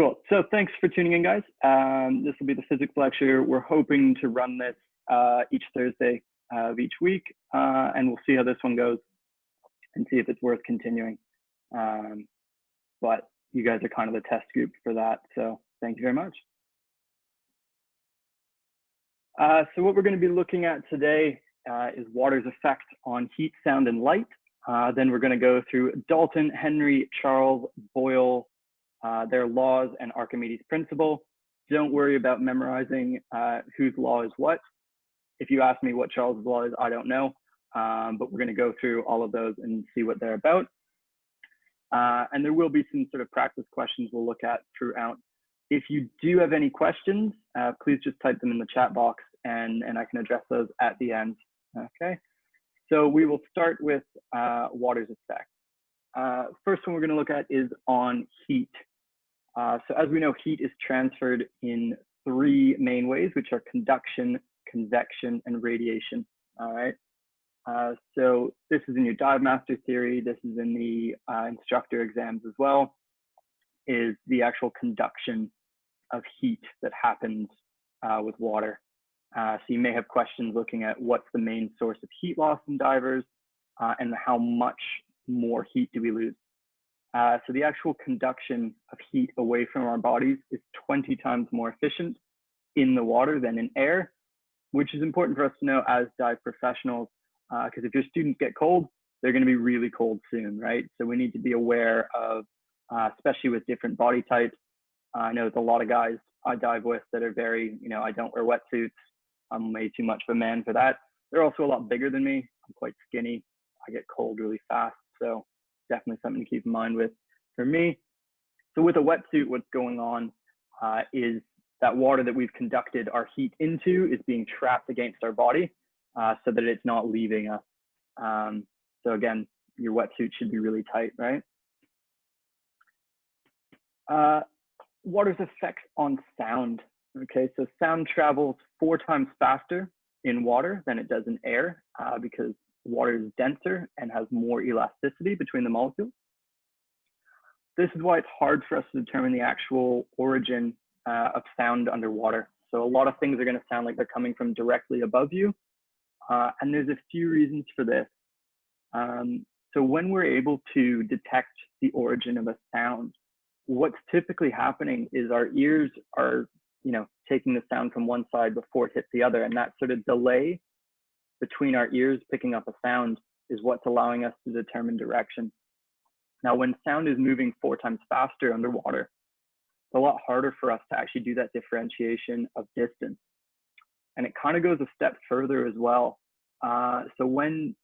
Cool. So thanks for tuning in, guys. This will be the physics lecture. We're hoping to run this each Thursday of each week, and we'll see how this one goes and see if it's worth continuing. But you guys are kind of the test group for that, so thank you very much. So what we're going to be looking at today is water's effect on heat, sound, and light. Then we're going to go through Dalton, Henry, Charles, Boyle, their laws, and Archimedes' principle. Don't worry about memorizing whose law is what. If you ask me what Charles' law is, I don't know, but we're going to go through all of those and see what they're about. And there will be some sort of practice questions we'll look at throughout. If you do have any questions, please just type them in the chat box and I can address those at the end. Okay, so we will start with water's effect. First one we're going to look at is on heat. So as we know, heat is transferred in three main ways, which are conduction, convection, and radiation. All right. So this is in your Divemaster theory. This is in the Instructor exams as well, is the actual conduction of heat that happens with water. So you may have questions looking at what's the main source of heat loss in divers and how much more heat do we lose. So the actual conduction of heat away from our bodies is 20 times more efficient in the water than in air, which is important for us to know as dive professionals, because if your students get cold, they're going to be really cold soon, right? So we need to be aware of, especially with different body types. I know there's a lot of guys I dive with that are very, I don't wear wetsuits. I'm way too much of a man for that. They're also a lot bigger than me. I'm quite skinny. I get cold really fast. So definitely something to keep in mind with for me. So with a wetsuit, what's going on is that water that we've conducted our heat into is being trapped against our body so that it's not leaving us. So again, your wetsuit should be really tight, right? Water's effects on sound. Okay, so sound travels 4 times faster in water than it does in air because water is denser and has more elasticity between the molecules. This is why it's hard for us to determine the actual origin of sound underwater. So a lot of things are going to sound like they're coming from directly above you. And there's a few reasons for this. So when we're able to detect the origin of a sound, what's typically happening is our ears are, taking the sound from one side before it hits the other. And that sort of delay between our ears picking up a sound is what's allowing us to determine direction. Now, when sound is moving 4 times faster underwater, it's a lot harder for us to actually do that differentiation of distance. And it kind of goes a step further as well. So when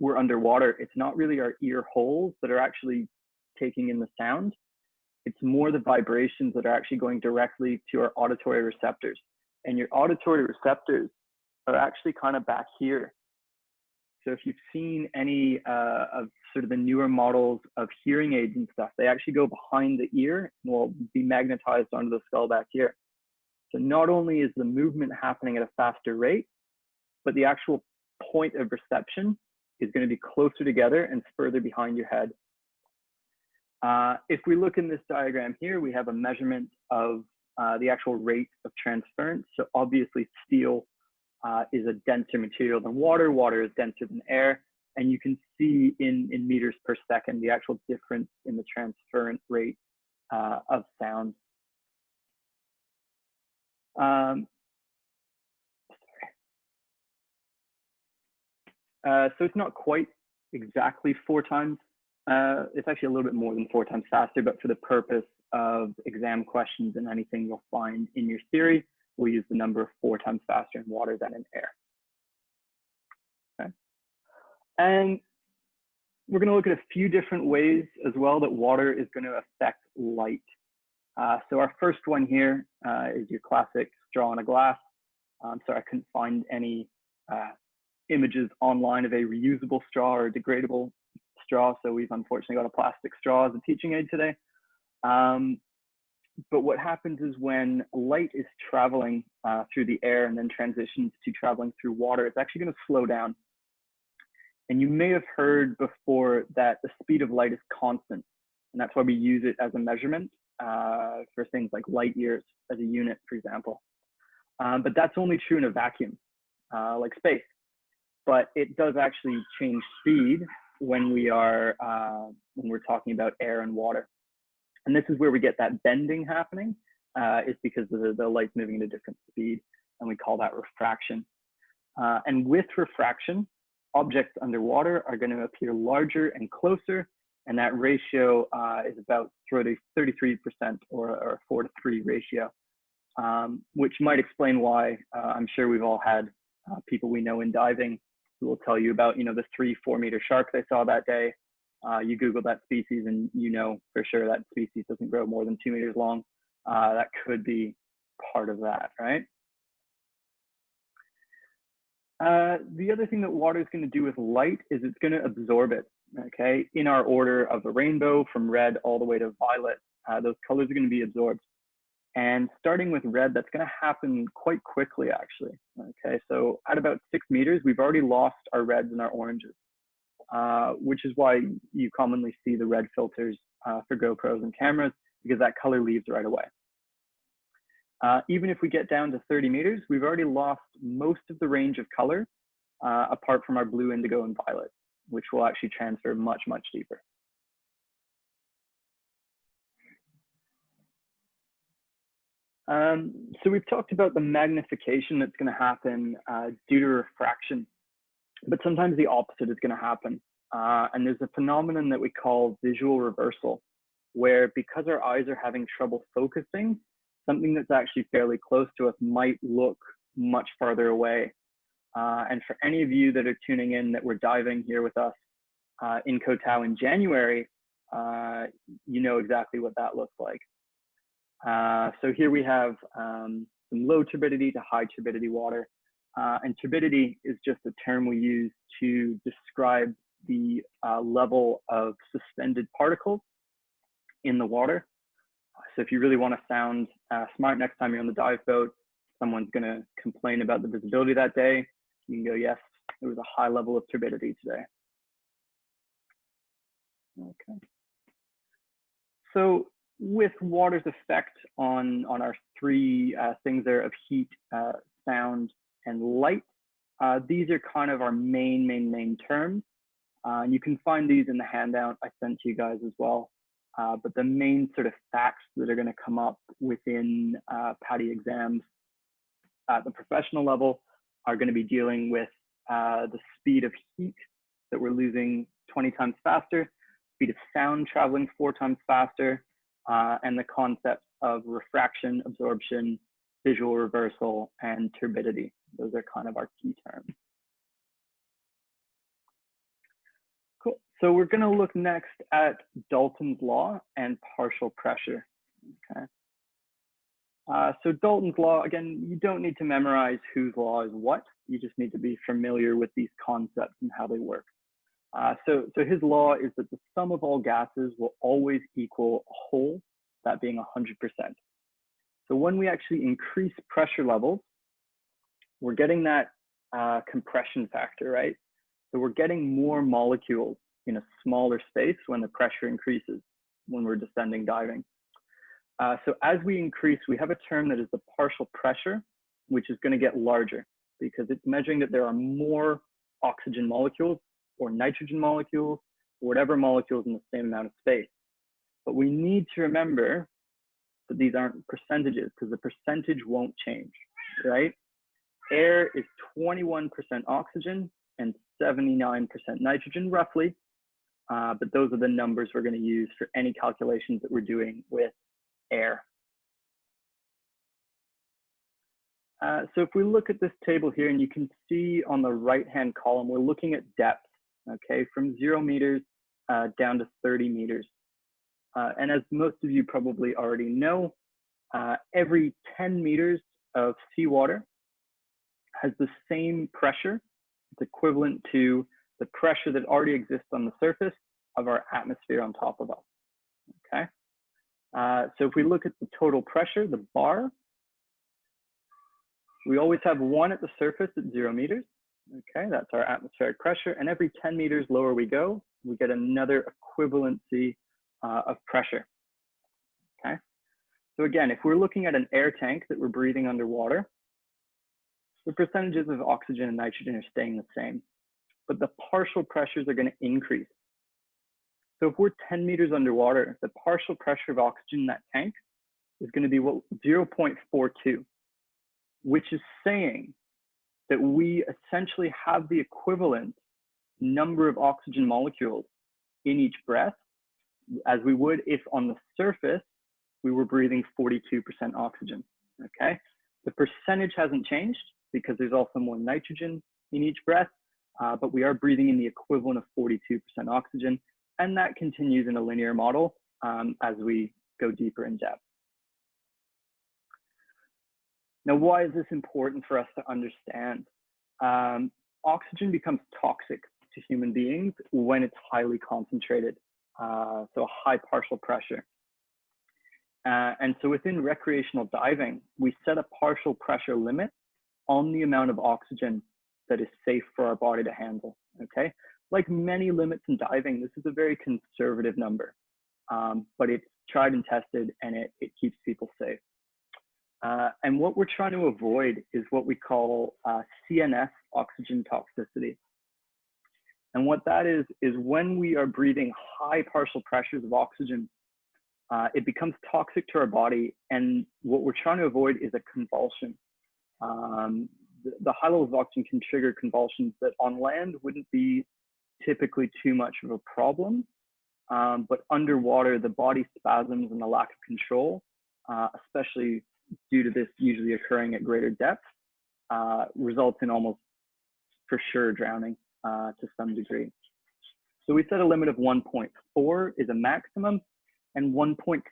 we're underwater, it's not really our ear holes that are actually taking in the sound. It's more the vibrations that are actually going directly to our auditory receptors. And your auditory receptors are actually kind of back here. So if you've seen any of sort of the newer models of hearing aids and stuff, they actually go behind the ear and will be magnetized onto the skull back here. So not only is the movement happening at a faster rate, but the actual point of reception is going to be closer together and further behind your head. If we look in this diagram here, we have a measurement of the actual rate of transference. So obviously steel is a denser material than water. Water is denser than air. And you can see in meters per second, the actual difference in the transference rate of sound. So it's not quite exactly 4 times. It's actually a little bit more than 4 times faster, but for the purpose of exam questions and anything you'll find in your theory, we'll use the number 4 times faster in water than in air. Okay. And we're going to look at a few different ways as well that water is going to affect light. So our first one here is your classic straw in a glass. So I couldn't find any images online of a reusable straw or a degradable straw. So we've unfortunately got a plastic straw as a teaching aid today. But what happens is when light is traveling through the air and then transitions to traveling through water, it's actually going to slow down. And you may have heard before that the speed of light is constant. And that's why we use it as a measurement for things like light years as a unit, for example. But that's only true in a vacuum, like space. But it does actually change speed when we're talking about air and water. And this is where we get that bending happening, is because the light's moving at a different speed, and we call that refraction. And with refraction, objects underwater are going to appear larger and closer, and that ratio is about 33% or a 4:3 ratio, which might explain why I'm sure we've all had people we know in diving who will tell you about, the 3-4 meter shark they saw that day. You Google that species and you know for sure that species doesn't grow more than 2 meters long. That could be part of that, right? The other thing that water is going to do with light is it's going to absorb it, okay? In our order of the rainbow, from red all the way to violet, those colors are going to be absorbed. And starting with red, that's going to happen quite quickly, actually, okay? So at about 6 meters, we've already lost our reds and our oranges, which is why you commonly see the red filters for GoPros and cameras, because that color leaves right away. Even if we get down to 30 meters, we've already lost most of the range of color, apart from our blue, indigo, and violet, which will actually transfer much, much deeper. So we've talked about the magnification that's going to happen due to refraction, but sometimes the opposite is going to happen. And there's a phenomenon that we call visual reversal, where because our eyes are having trouble focusing, something that's actually fairly close to us might look much farther away. And for any of you that are tuning in that were diving here with us in Koh Tao in January, you know exactly what that looks like. So here we have some low turbidity to high turbidity water. And turbidity is just a term we use to describe the level of suspended particles in the water. So if you really want to sound smart next time you're on the dive boat, someone's going to complain about the visibility that day, you can go, yes, there was a high level of turbidity today. Okay. So with water's effect on our three things there of heat, sound, and light, these are kind of our main terms. You can find these in the handout I sent to you guys as well. But the main sort of facts that are going to come up within PADI exams at the professional level are going to be dealing with the speed of heat that we're losing 20 times faster, speed of sound traveling 4 times faster, and the concepts of refraction, absorption, visual reversal, and turbidity. Those are kind of our key terms. Cool. So we're going to look next at Dalton's law and partial pressure. Okay. So Dalton's law, again, you don't need to memorize whose law is what. You just need to be familiar with these concepts and how they work. So his law is that the sum of all gases will always equal a whole, that being 100%. So when we actually increase pressure levels, we're getting that compression factor, right? So we're getting more molecules in a smaller space when the pressure increases when we're descending diving. So as we increase, we have a term that is the partial pressure, which is going to get larger because it's measuring that there are more oxygen molecules or nitrogen molecules, or whatever molecules in the same amount of space. But we need to remember that these aren't percentages because the percentage won't change, right? Air is 21% oxygen and 79% nitrogen, roughly. But those are the numbers we're going to use for any calculations that we're doing with air. So if we look at this table here, and you can see on the right-hand column, we're looking at depth, okay, from 0 meters down to 30 meters. And as most of you probably already know, every 10 meters of seawater has the same pressure. It's equivalent to the pressure that already exists on the surface of our atmosphere on top of us, okay? So if we look at the total pressure, the bar, we always have one at the surface at 0 meters, okay? That's our atmospheric pressure. And every 10 meters lower we go, we get another equivalency of pressure, okay? So again, if we're looking at an air tank that we're breathing underwater, the percentages of oxygen and nitrogen are staying the same, but the partial pressures are going to increase. So if we're 10 meters underwater, the partial pressure of oxygen in that tank is going to be 0.42, which is saying that we essentially have the equivalent number of oxygen molecules in each breath as we would if on the surface we were breathing 42% oxygen, okay? The percentage hasn't changed because there's also more nitrogen in each breath, but we are breathing in the equivalent of 42% oxygen, and that continues in a linear model as we go deeper in depth. Now, why is this important for us to understand? Oxygen becomes toxic to human beings when it's highly concentrated, so a high partial pressure. And so within recreational diving, we set a partial pressure limit on the amount of oxygen that is safe for our body to handle, okay? Like many limits in diving, this is a very conservative number, but it's tried and tested and it keeps people safe. And what we're trying to avoid is what we call CNS oxygen toxicity. And what that is when we are breathing high partial pressures of oxygen, it becomes toxic to our body. And what we're trying to avoid is a convulsion. The high levels of oxygen can trigger convulsions that on land wouldn't be typically too much of a problem. But underwater, the body spasms and the lack of control, especially due to this usually occurring at greater depth, results in almost for sure drowning to some degree. So we set a limit of 1.4 is a maximum and 1.6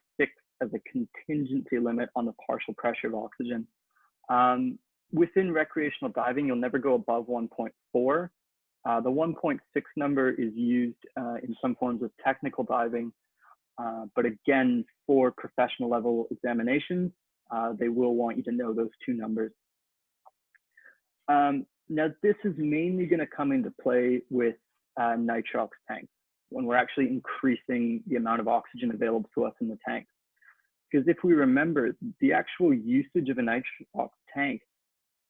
as a contingency limit on the partial pressure of oxygen. Within recreational diving, you'll never go above 1.4. The 1.6 number is used in some forms of technical diving, but again, for professional level examinations, they will want you to know those two numbers. Now, this is mainly going to come into play with nitrox tanks when we're actually increasing the amount of oxygen available to us in the tank. Because if we remember, the actual usage of a nitrox tank,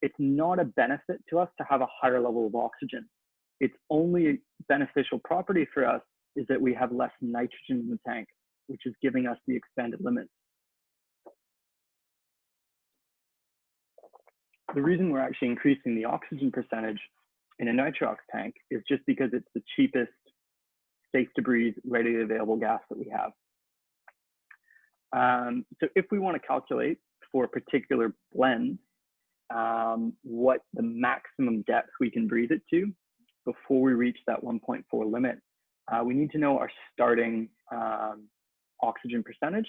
it's not a benefit to us to have a higher level of oxygen. Its only beneficial property for us is that we have less nitrogen in the tank, which is giving us the expanded limits. The reason we're actually increasing the oxygen percentage in a nitrox tank is just because it's the cheapest, safe to breathe, readily available gas that we have. So if we want to calculate for a particular blend, what the maximum depth we can breathe it to before we reach that 1.4 limit, we need to know our starting oxygen percentage,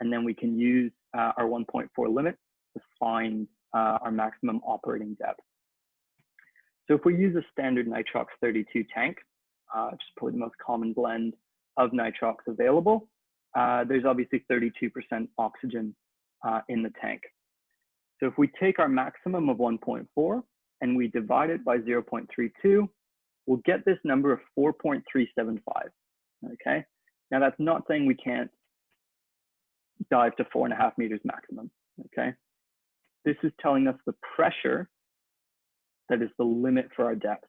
and then we can use our 1.4 limit to find our maximum operating depth. So if we use a standard nitrox 32 tank, which is probably the most common blend of nitrox available, there's obviously 32% oxygen in the tank. So if we take our maximum of 1.4 and we divide it by 0.32, we'll get this number of 4.375, okay? Now that's not saying we can't dive to 4.5 meters maximum, okay? This is telling us the pressure that is the limit for our depth,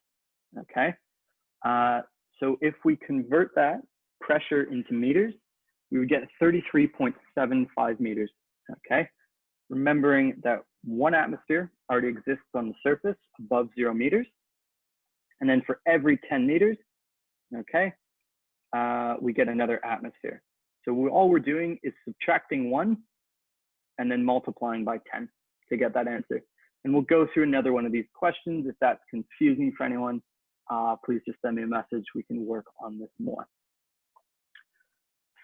okay? So if we convert that pressure into meters, we would get 33.75 meters, okay? Remembering that 1 atmosphere already exists on the surface above 0 meters. And then for every 10 meters, okay, we get another atmosphere. So all we're doing is subtracting 1 and then multiplying by 10 to get that answer. And we'll go through another one of these questions. If that's confusing for anyone, please just send me a message. We can work on this more.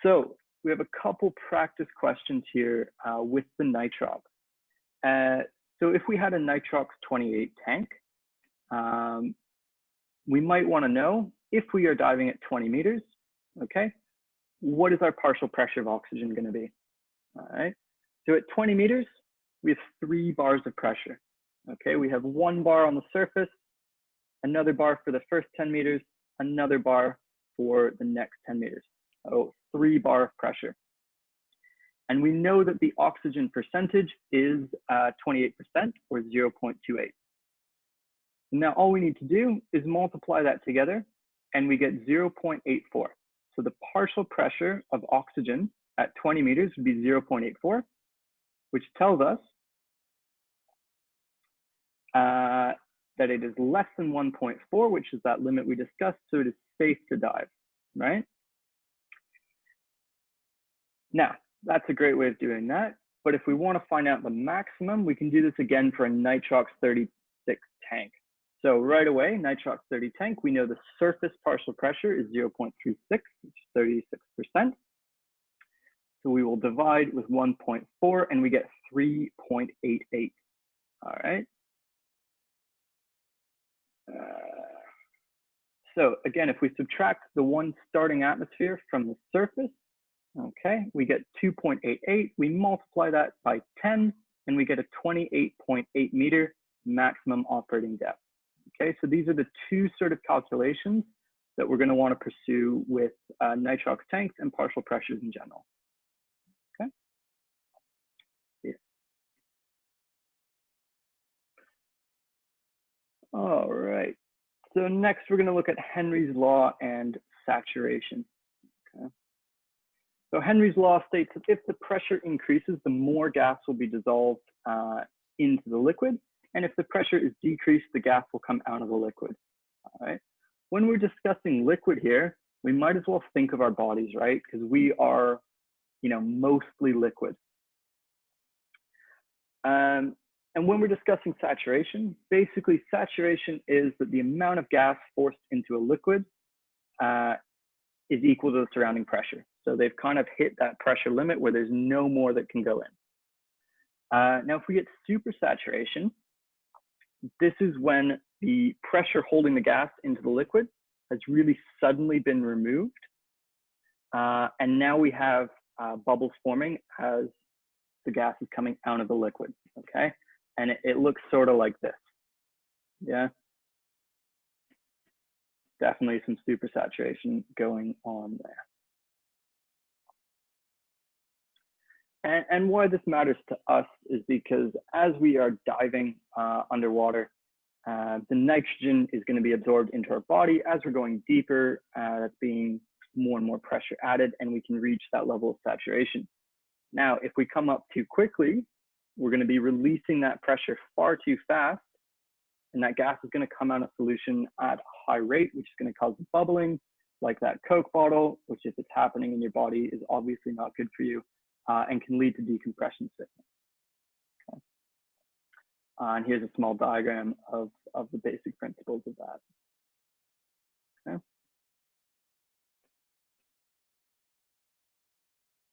So we have a couple practice questions here with the nitrox. So if we had a nitrox 28 tank, we might want to know if we are diving at 20 meters, okay, what is our partial pressure of oxygen going to be? All right. So at 20 meters, we have 3 bars of pressure. Okay, we have 1 bar on the surface, another bar for the first 10 meters, another bar for the next 10 meters. So 3 bar of pressure. And we know that the oxygen percentage is 28% or 0.28. Now all we need to do is multiply that together and we get 0.84. So the partial pressure of oxygen at 20 meters would be 0.84, which tells us that it is less than 1.4, which is that limit we discussed, so it is safe to dive, right? Now, that's a great way of doing that, but if we want to find out the maximum, we can do this again for a nitrox 36 tank. So right away, nitrox 30 tank, we know the surface partial pressure is 0.36, which is 36%. So we will divide with 1.4 and we get 3.88, all right? So again, if we subtract the one starting atmosphere from the surface, okay, we get 2.88. We multiply that by 10, and we get a 28.8 meter maximum operating depth. Okay, so these are the two sort of calculations that we're going to want to pursue with nitrox tanks and partial pressures in general. Okay. Yeah. All right. So next, we're going to look at Henry's law and saturation. Okay. So Henry's law states that if the pressure increases, the more gas will be dissolved into the liquid. And if the pressure is decreased, the gas will come out of the liquid. All right. When we're discussing liquid here, we might as well think of our bodies, right? Because we are, mostly liquid. And when we're discussing saturation, basically saturation is that the amount of gas forced into a liquid is equal to the surrounding pressure. So they've kind of hit that pressure limit where there's no more that can go in. Now, if we get supersaturation, this is when the pressure holding the gas into the liquid has really suddenly been removed. And now we have bubbles forming as the gas is coming out of the liquid, okay? And it looks sort of like this, yeah? Definitely some supersaturation going on there. And why this matters to us is because as we are diving underwater, the nitrogen is going to be absorbed into our body. As we're going deeper, that's being more and more pressure added, and we can reach that level of saturation. Now, if we come up too quickly, we're going to be releasing that pressure far too fast, and that gas is going to come out of solution at a high rate, which is going to cause bubbling, like that Coke bottle, which if it's happening in your body is obviously not good for you, and can lead to decompression sickness. Okay. And here's a small diagram of the basic principles of that. Okay.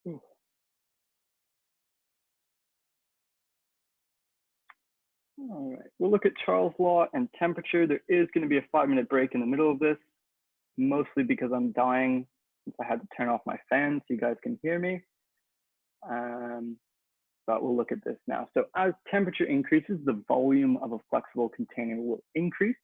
Ooh. All right, we'll look at Charles' law and temperature. There is going to be a 5-minute break in the middle of this, mostly because I'm dying since I had to turn off my fan so you guys can hear me. But we'll look at this now. So as temperature increases, the volume of a flexible container will increase.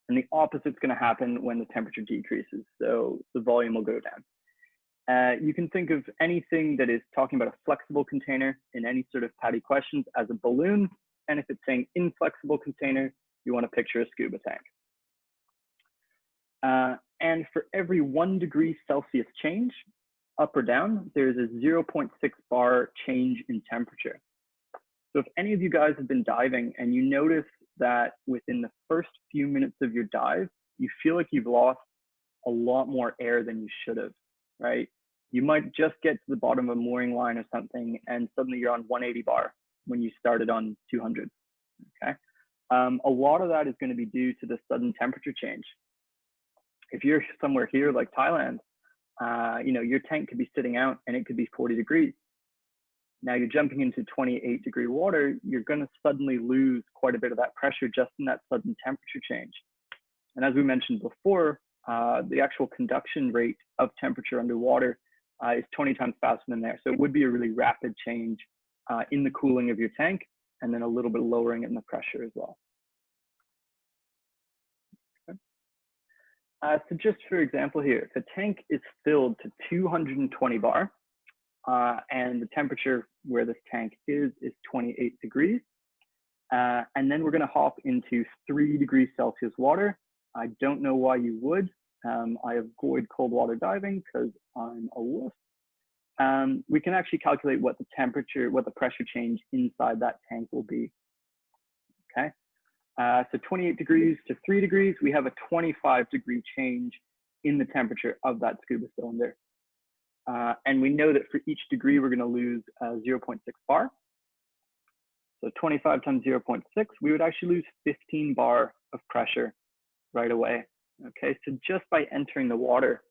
And the opposite is going to happen when the temperature decreases. So the volume will go down. You can think of anything that is talking about a flexible container in any sort of PADI questions as a balloon. And if it's saying inflexible container, you want to picture a scuba tank. And for every 1 degree Celsius change, up or down, there's a 0.6 bar change in temperature. So if any of you guys have been diving and you notice that within the first few minutes of your dive, you feel like you've lost a lot more air than you should have, right? You might just get to the bottom of a mooring line or something, and suddenly you're on 180 bar when you started on 200, okay? A lot of that is going to be due to the sudden temperature change. If you're somewhere here like Thailand, your tank could be sitting out and it could be 40 degrees. Now you're jumping into 28-degree water, you're going to suddenly lose quite a bit of that pressure just in that sudden temperature change. And as we mentioned before, the actual conduction rate of temperature underwater is 20 times faster than there. So it would be a really rapid change in the cooling of your tank, and then a little bit lowering in the pressure as well. Okay. So just for example here, if a tank is filled to 220 bar, and the temperature where this tank is 28 degrees. And then we're going to hop into 3 degrees Celsius water. I don't know why you would. I avoid cold water diving because I'm a wuss. We can actually calculate what the temperature, what the pressure change inside that tank will be. Okay, so 28 degrees to 3 degrees, we have a 25-degree change in the temperature of that scuba cylinder. And we know that for each degree, we're going to lose 0.6 bar. So 25 times 0.6, we would actually lose 15 bar of pressure right away. Okay, so just by entering the water,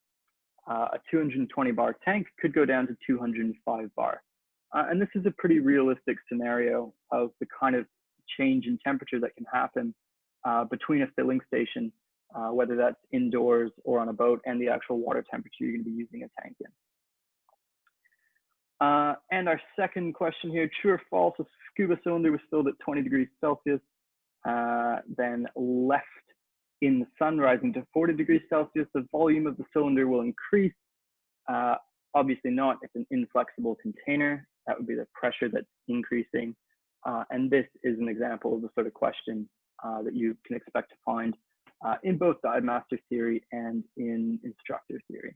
a 220 bar tank could go down to 205 bar. And this is a pretty realistic scenario of the kind of change in temperature that can happen between a filling station, whether that's indoors or on a boat, and the actual water temperature you're going to be using a tank in. And our second question here, true or false, a scuba cylinder was filled at 20 degrees Celsius, then left in the sun rising to 40 degrees Celsius, the volume of the cylinder will increase. Obviously not, it's an inflexible container. That would be the pressure that's increasing. And this is an example of the sort of question that you can expect to find in both Divemaster theory and in Instructor theory.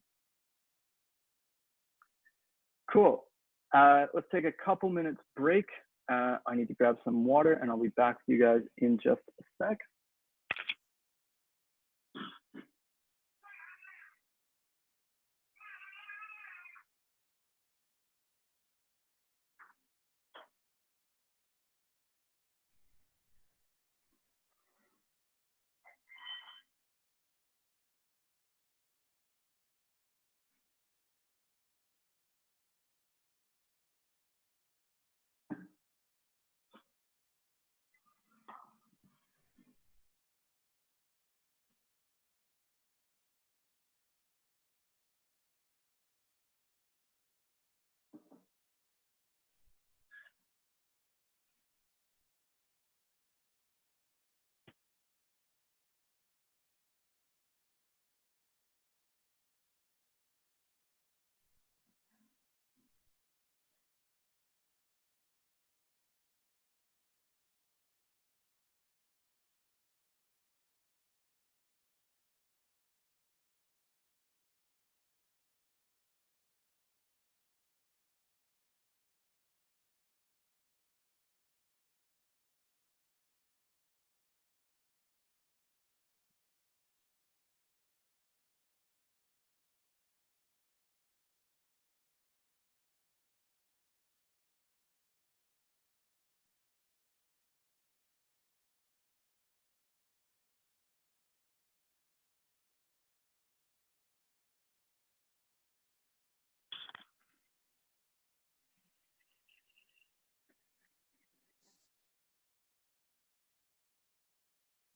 Cool. Let's take a couple minutes break. I need to grab some water and I'll be back with you guys in just a sec.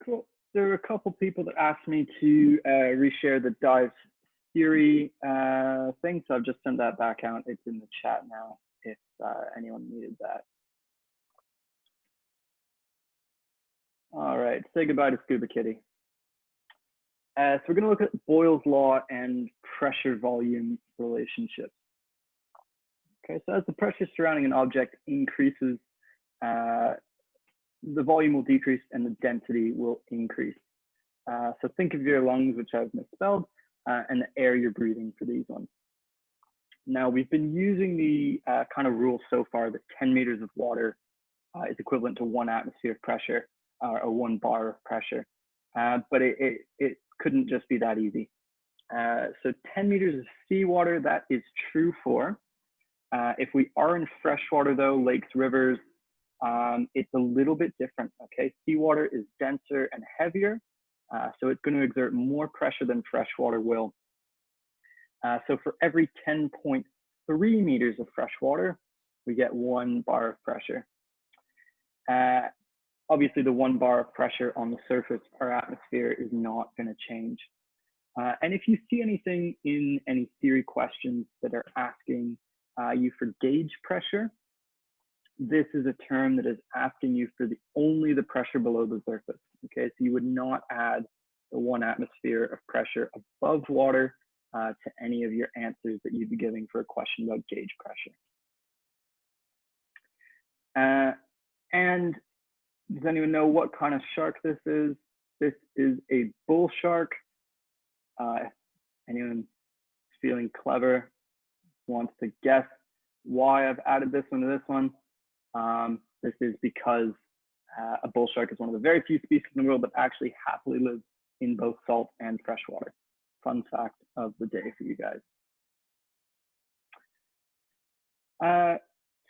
Cool. There were a couple people that asked me to reshare the dive theory thing, so I've just sent that back out. It's in the chat now if anyone needed that. All right, say goodbye to Scuba Kitty. So we're going to look at Boyle's law and pressure volume relationships. Okay, so as the pressure surrounding an object increases, the volume will decrease and the density will increase. So think of your lungs, which I've misspelled, and the air you're breathing for these ones. Now, we've been using the kind of rule so far that 10 meters of water is equivalent to 1 atmosphere of pressure, or 1 bar of pressure. But it couldn't just be that easy. So 10 meters of seawater, that is true for. If we are in freshwater though, lakes, rivers, it's a little bit different, okay? Seawater is denser and heavier, so it's going to exert more pressure than freshwater will. So for every 10.3 meters of freshwater, we get 1 bar of pressure. Obviously, the 1 bar of pressure on the surface of our atmosphere is not going to change. And if you see anything in any theory questions that are asking you for gauge pressure, this is a term that is asking you for only the pressure below the surface. Okay, so you would not add the 1 atmosphere of pressure above water to any of your answers that you'd be giving for a question about gauge pressure. And does anyone know what kind of shark this is? This is a bull shark. Anyone feeling clever wants to guess why I've added this one to this one? This is because a bull shark is one of the very few species in the world that actually happily lives in both salt and freshwater. Fun fact of the day for you guys.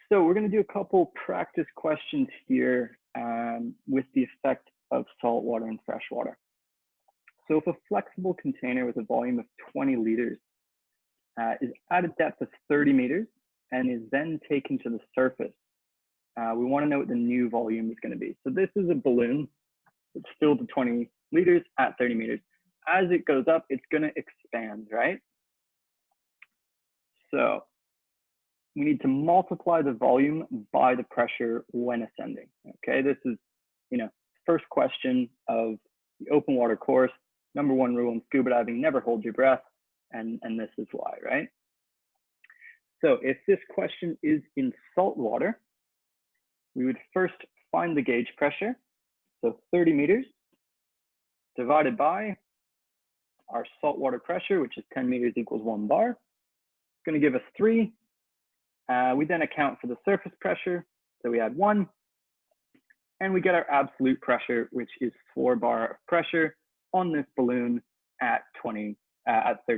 So we're going to do a couple practice questions here with the effect of saltwater and freshwater. So if a flexible container with a volume of 20 liters is at a depth of 30 meters and is then taken to the surface, we want to know what the new volume is going to be. So this is a balloon. It's filled to 20 liters at 30 meters. As it goes up, it's going to expand, right? So we need to multiply the volume by the pressure when ascending. Okay, this is, first question of the open water course. #1 rule in scuba diving: never hold your breath, and this is why, right? So if this question is in salt water, we would first find the gauge pressure. So 30 meters divided by our saltwater pressure, which is 10 meters equals 1 bar. It's going to give us 3. We then account for the surface pressure. So we add 1. And we get our absolute pressure, which is 4 bar of pressure on this balloon at 30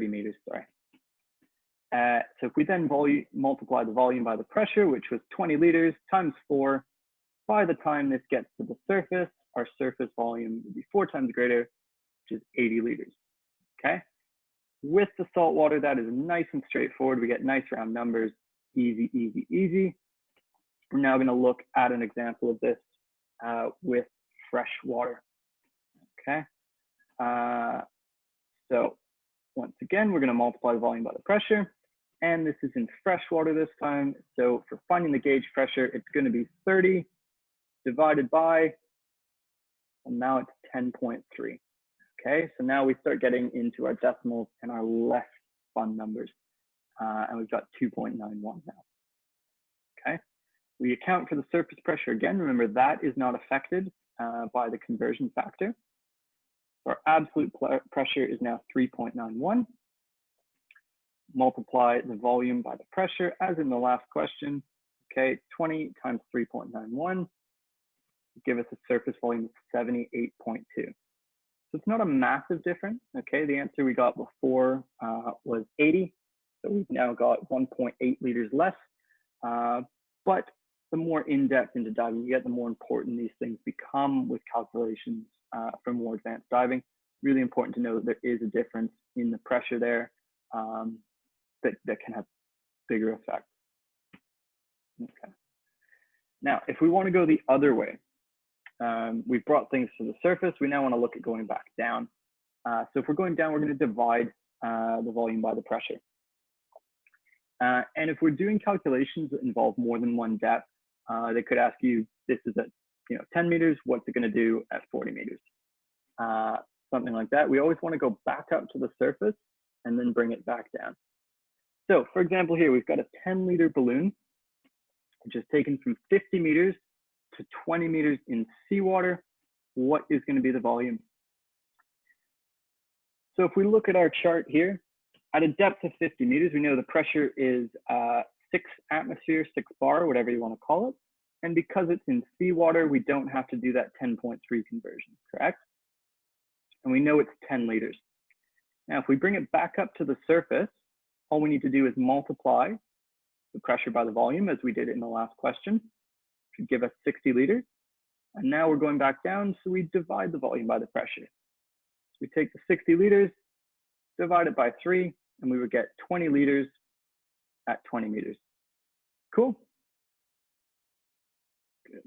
meters, sorry. So if we then multiply the volume by the pressure, which was 20 liters times 4, by the time this gets to the surface, our surface volume would be 4 times greater, which is 80 liters, okay? With the salt water, that is nice and straightforward. We get nice round numbers, easy, easy, easy. We're now gonna look at an example of this with fresh water, okay? So once again, we're gonna multiply the volume by the pressure, and this is in fresh water this time. So for finding the gauge pressure, it's gonna be 30 divided by, and now it's 10.3. Okay, so now we start getting into our decimals and our less fun numbers. And we've got 2.91 now. Okay, we account for the surface pressure again. Remember, that is not affected by the conversion factor. Our absolute pressure is now 3.91. Multiply the volume by the pressure, as in the last question. Okay, 20 times 3.91. Give us a surface volume of 78.2. So it's not a massive difference. Okay, the answer we got before was 80. So we've now got 1.8 liters less. But the more in-depth into diving you get, the more important these things become with calculations for more advanced diving. Really important to know that there is a difference in the pressure there that can have bigger effects. Okay. Now, if we want to go the other way, we've brought things to the surface. We now want to look at going back down. So if we're going down, we're going to divide the volume by the pressure. And if we're doing calculations that involve more than one depth, they could ask you, this is at 10 meters, what's it going to do at 40 meters? Something like that. We always want to go back up to the surface and then bring it back down. So for example, here we've got a 10-liter balloon, which is taken from 50 meters to 20 meters in seawater. What is going to be the volume? So if we look at our chart here, at a depth of 50 meters, we know the pressure is 6 atmosphere, 6 bar, whatever you want to call it. And because it's in seawater, we don't have to do that 10.3 conversion, correct? And we know it's 10 liters. Now, if we bring it back up to the surface, all we need to do is multiply the pressure by the volume, as we did in the last question, which would give us 60 liters. And now we're going back down, so we divide the volume by the pressure. So we take the 60 liters, divide it by 3, and we would get 20 liters at 20 meters. Cool? Good.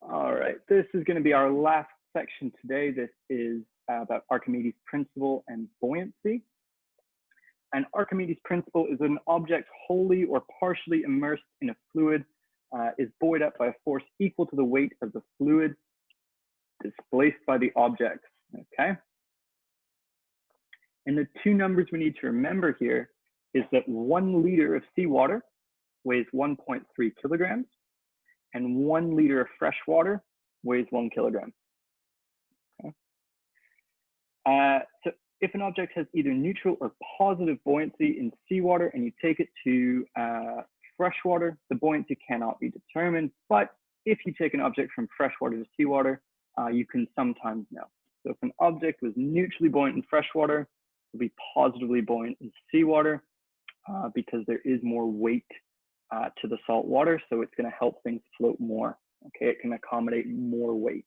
All right, this is going to be our last section today. This is about Archimedes' principle and buoyancy. And Archimedes' principle is that an object wholly or partially immersed in a fluid is buoyed up by a force equal to the weight of the fluid displaced by the object, okay? And the two numbers we need to remember here is that 1 liter of seawater weighs 1.3 kilograms, and 1 liter of fresh water weighs 1 kilogram. Okay. So if an object has either neutral or positive buoyancy in seawater and you take it to freshwater, the buoyancy cannot be determined. But if you take an object from freshwater to seawater, you can sometimes know. So if an object was neutrally buoyant in freshwater, it will be positively buoyant in seawater because there is more weight to the salt water, so it's going to help things float more. Okay, it can accommodate more weight.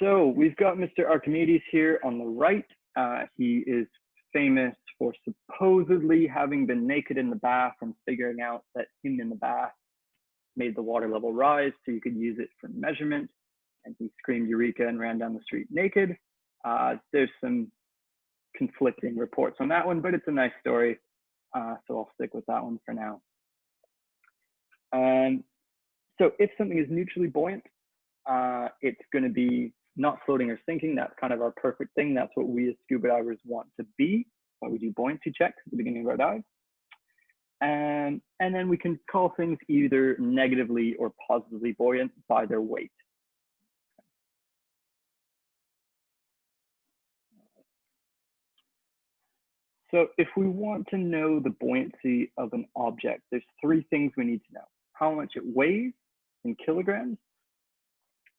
So we've got Mr. Archimedes here on the right. He is famous for supposedly having been naked in the bath and figuring out that him in the bath made the water level rise so you could use it for measurement. And he screamed Eureka and ran down the street naked. There's some conflicting reports on that one, but it's a nice story. So I'll stick with that one for now. So if something is neutrally buoyant, it's going to be not floating or sinking. That's kind of our perfect thing. That's what we as scuba divers want to be. Why we do buoyancy checks at the beginning of our dive. And then we can call things either negatively or positively buoyant by their weight. So if we want to know the buoyancy of an object, there's 3 things we need to know. How much it weighs in kilograms,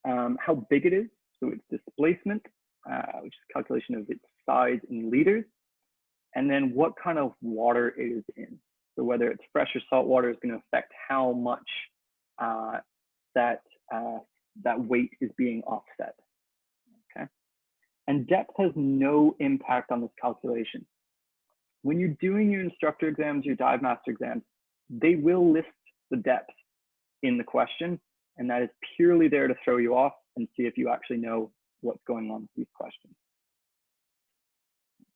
how big it is, so its displacement, which is calculation of its size in liters, and then what kind of water it is in. So whether it's fresh or salt water is going to affect how much that weight is being offset. Okay, and depth has no impact on this calculation. When you're doing your instructor exams, your dive master exams, they will list the depth in the question, and that is purely there to throw you off and see if you actually know what's going on with these questions.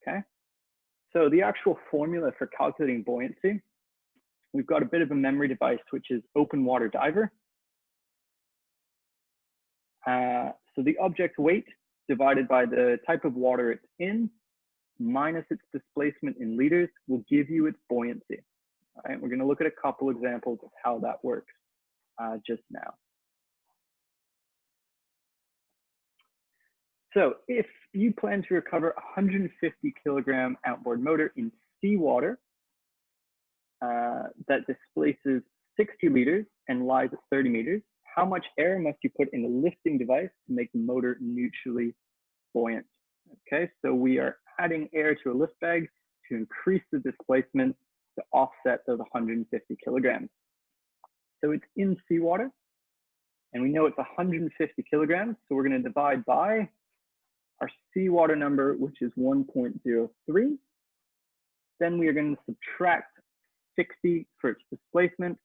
Okay, so the actual formula for calculating buoyancy, we've got a bit of a memory device, which is open water diver. So the object weight divided by the type of water it's in minus its displacement in liters will give you its buoyancy. All right, we're going to look at a couple examples of how that works just now. So if you plan to recover a 150 kilogram outboard motor in seawater that displaces 60 liters and lies at 30 meters, how much air must you put in the lifting device to make the motor neutrally buoyant? Okay, so we are adding air to a lift bag to increase the displacement to offset those 150 kilograms. So it's in seawater, and we know it's 150 kilograms, so we're going to divide by our seawater number, which is 1.03. Then we are going to subtract 60 for its displacement.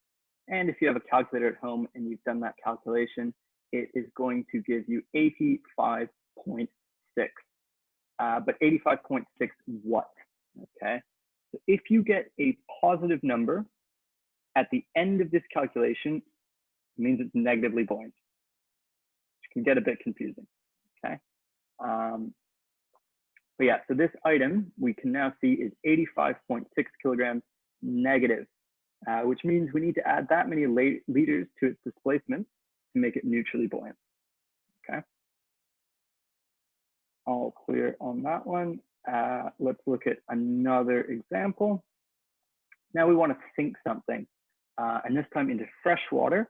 And if you have a calculator at home and you've done that calculation, it is going to give you 85.6. But 85.6 what? Okay. So if you get a positive number at the end of this calculation, it means it's negatively buoyant, which can get a bit confusing. Okay. But yeah, so this item we can now see is 85.6 kilograms negative, which means we need to add that many liters to its displacement to make it neutrally buoyant. Okay. All clear on that one. Let's look at another example. Now we want to sink something, and this time into fresh water.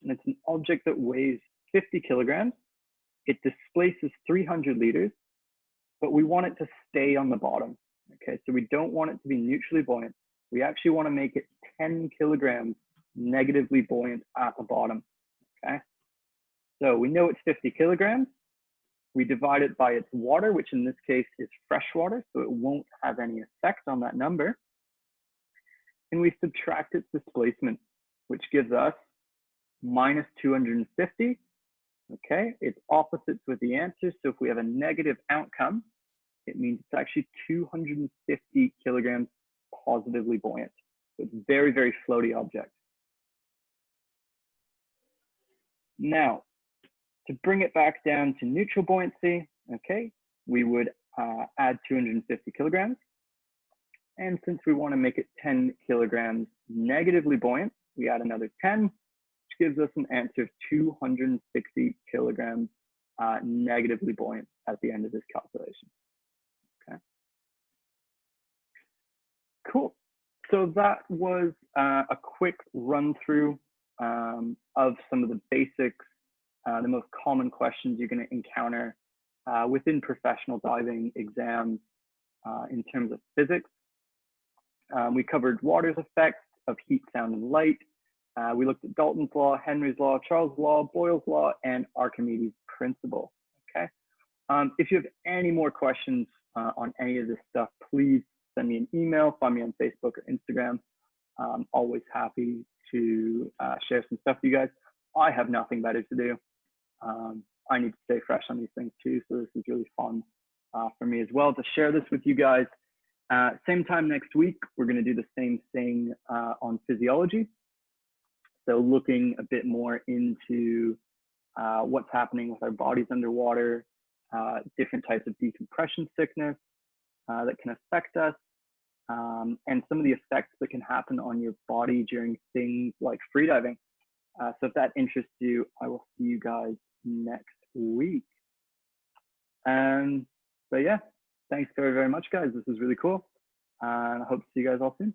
And it's an object that weighs 50 kilograms. It displaces 300 liters, but we want it to stay on the bottom. Okay, so we don't want it to be neutrally buoyant. We actually want to make it 10 kilograms negatively buoyant at the bottom. Okay, so we know it's 50 kilograms. We divide it by its water, which in this case is fresh water, so it won't have any effect on that number. And we subtract its displacement, which gives us minus 250. Okay, it's opposites with the answer. So if we have a negative outcome, it means it's actually 250 kilograms positively buoyant. So it's very, very floaty object. Now, To bring it back down to neutral buoyancy, okay, we would add 250 kilograms. And since we want to make it 10 kilograms negatively buoyant, we add another 10, which gives us an answer of 260 kilograms negatively buoyant at the end of this calculation. Okay. Cool. So that was a quick run through of some of the basics, the most common questions you're going to encounter within professional diving exams in terms of physics. We covered water's effects of heat, sound, and light. We looked at Dalton's law, Henry's law, Charles' law, Boyle's law, and Archimedes' principle. Okay. If you have any more questions on any of this stuff, please send me an email, find me on Facebook or Instagram. I'm always happy to share some stuff with you guys. I have nothing better to do. I need to stay fresh on these things too, so this is really fun for me as well to share this with you guys. Same time next week, we're going to do the same thing on physiology. So looking a bit more into what's happening with our bodies underwater, different types of decompression sickness that can affect us, and some of the effects that can happen on your body during things like freediving. So if that interests you, I will see you guys next week. But yeah, thanks very, very much, guys. This is really cool. And I hope to see you guys all soon.